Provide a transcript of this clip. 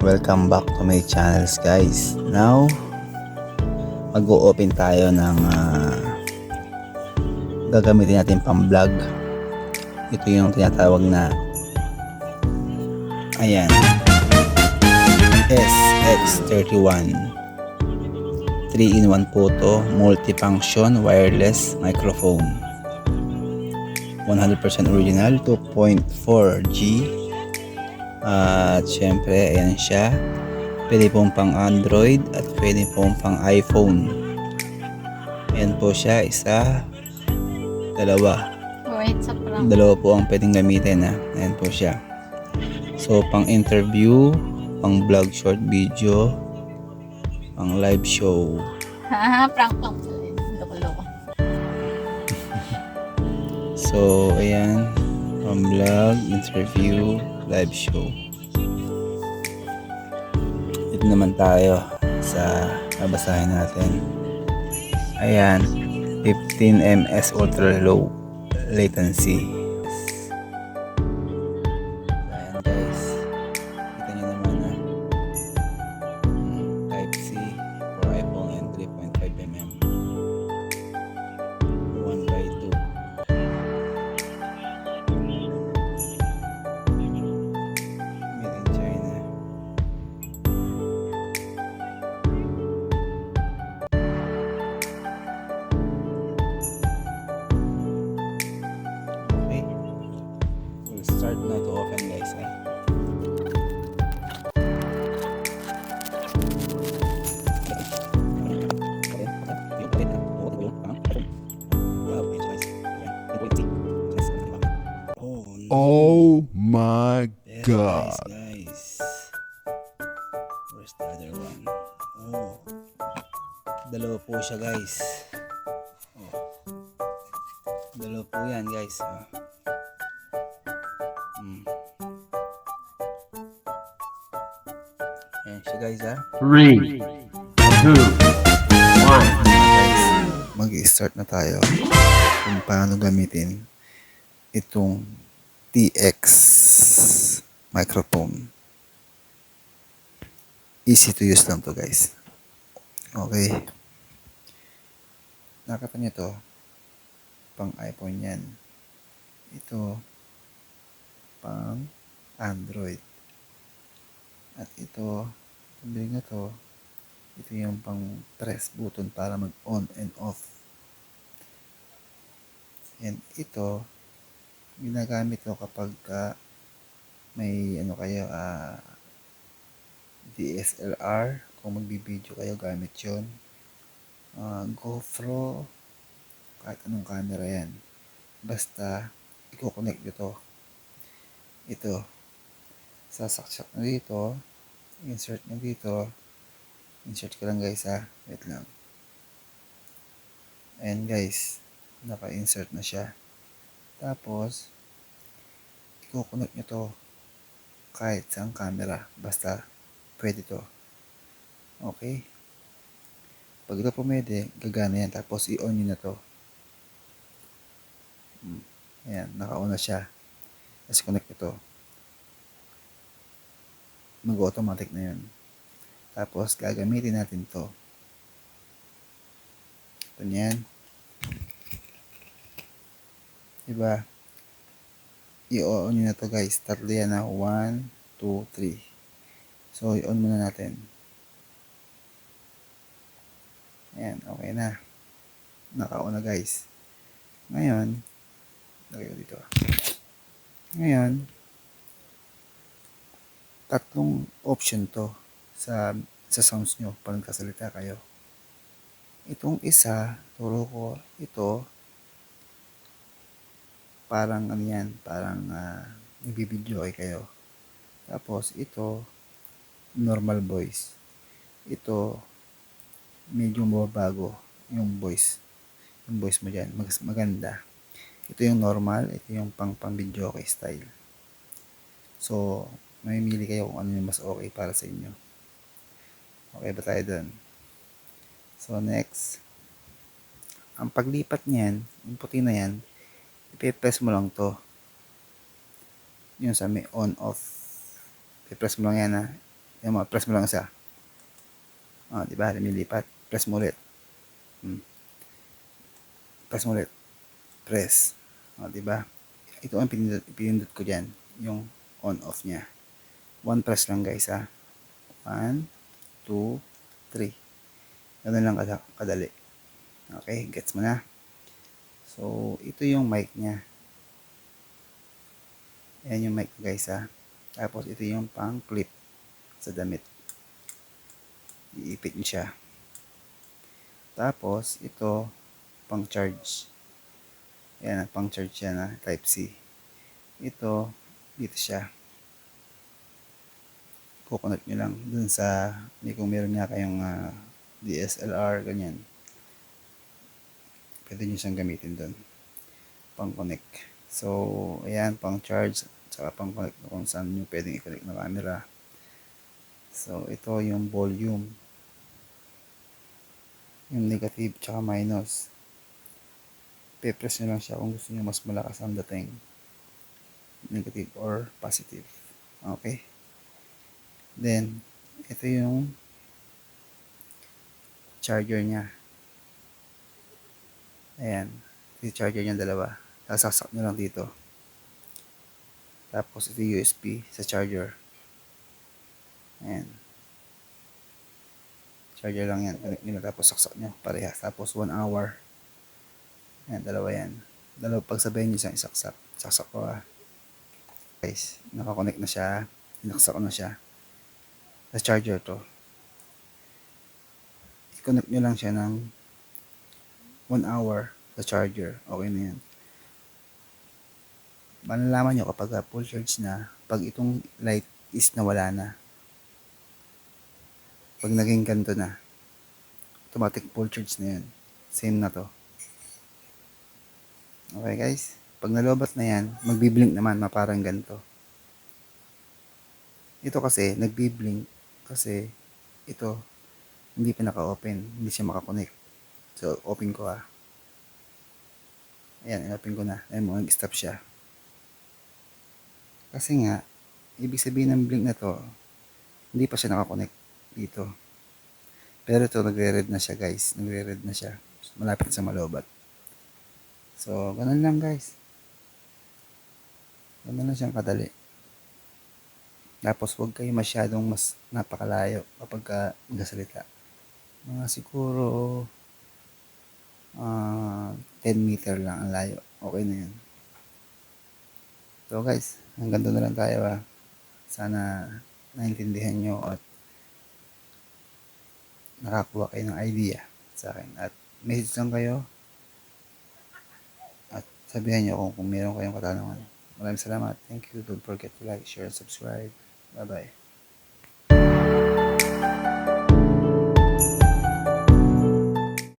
Welcome back to my channels guys. Now, mag-o-open tayo ng gagamitin natin pang vlog. Ito yung tinatawag na ayan, SX31 3-in-1 po to, multifunction wireless microphone. 100% original, 2.4G. At syempre, ayan siya. Pwede pong pang Android at pwede pong pang iPhone. Ayan po siya, isa, dalawa. Dalawa po ang pwedeng gamitin. Ayan po siya. So, pang interview, pang vlog short video, pang live show. Prank lang pala yun. Loko-loko. So, ayan. Pang vlog, interview, live show. Dito naman tayo sa babasahin natin. Ayan. 15 ms ultra low latency. Ayan guys. Kita nyo naman Type-C for iPhone and 3.5mm. 1x2. Made in China. Okay. We'll start now to open guys. Oh my Pero God. guys. Where's the other one? Oh. Dalawa po siya guys. Oh. Dalawa po yan guys. Ayan siya guys 3, 2, 1. Guys, mag-i-start na tayo kung paano gamitin itong TX microphone. Easy to use lang to guys. Okay. Nakita nyo to. Pang iPhone yan. Ito. Pang Android. At ito. Pambili na to. Ito yung pang press button para mag on and off. And ito. Ginagamit to kapag may ano kayo DSLR, kung magbibideo kayo gamit yun. GoPro, kahit anong camera yan. Basta i-connect nyo ito, sasaksak na dito, insert nyo dito, insert ko lang guys wait lang. Ayan guys, naka-insert na siya. Tapos i-connect nyo to kahit saan camera, basta pwede to. Okay, pag ito pumede, gagana yan. Tapos i-on nyo na to. Ayan, naka-on na siya. Tapos connect ito, mag-automatic na yun. Tapos gagamitin natin to. Ito niyan, diba? I-on nyo na to guys. Tatlo yan 1, 2, 3. So i-on muna natin. Ayan, okay na. Naka-on na guys. Ngayon, lagay ko dito. Ngayon, tatlong option to sa sounds nyo pag nagkasalita kayo. Itong isa, turo ko, ito, parang ano yan, parang nagbibideo kayo. Tapos ito, normal voice. Ito, medyo mababago yung voice. Yung voice mo dyan, maganda. Ito yung normal, ito yung pang-video style. So, mamimili kayo kung ano yung mas okay para sa inyo. Okay ba tayo dun? So, next. Ang paglipat niyan, yung puti na yan, ipipress mo lang to. Yung sa may on off. Ipipress mo lang yan Yan mo, press mo lang isa. Di ba? Lumilipat. Press mo ulit. Press mo ulit. Press. Di ba? Ito ang pinindot ko dyan. Yung on-off niya. One press lang guys ha. 1, 2, 3. Ganun lang kadali. Okay, gets mo na. So, ito yung mic niya. Ayan yung mic guys ha. Tapos ito yung pang clip sa damit. Iipit niyo siya. Tapos ito pang charge. Ayan, pang charge siya na type C. Ito, dito siya. Kukonect nyo lang dun sa, kung meron nga kayong DSLR, ganyan. Pwede nyo siyang gamitin dun. Pang connect. So, ayan, pang charge, tsaka pang connect kung saan nyo pwedeng i-connect na camera. So, ito yung volume. Yung negative, tsaka minus. Pe-press nyo lang siya kung gusto nyo mas malakas ang dating. Negative or positive. Okay? Then, ito yung charger niya. Ayan. Ito yung charger niya dalawa. Sasaksak nyo lang dito. Tapos ito yung USB sa charger. Ayan. Charger lang yan. Connect nyo. Tapos saksak nyo. Parehas. Tapos 1 hour. Ayan. Dalawa yan. Dalawa pagsabayin nyo isang isaksak. Saksak ko guys. Nakakonect na siya. Sinaksak ko na siya. Sa charger to. I-connect nyo lang siya ng 1 hour sa charger. Okay na yan. Malalaman nyo kapag full charge na, pag itong light is nawala na. Pag naging ganito na, automatic full charge na yun. Same na to. Okay guys? Pag nalobat na yan, magbiblink naman, parang ganito. Ito kasi, nagbiblink kasi ito, hindi pa naka-open. Hindi siya makakonect. So, open ko Ayan, in-open ko na. Ayan mo, nag-stop siya. Kasi nga, ibig sabihin ng blink na to, hindi pa siya nakakonect dito. Pero ito, nagre-red na siya guys. Nagre-red na siya. Malapit sa malobat. So, ganun lang guys. Ganun lang siyang kadali. Tapos, huwag kayo masyadong mas napakalayo kapag nagsasalita. Mga siguro 10 meter lang ang layo. Okay na yan. So guys, hanggang doon na lang tayo Sana naintindihan nyo at nakakuha kayo ng idea sa akin. At message lang kayo at sabihan nyo kung meron kayong katanungan. Maraming salamat. Thank you. Don't forget to like, share, and subscribe. Bye-bye.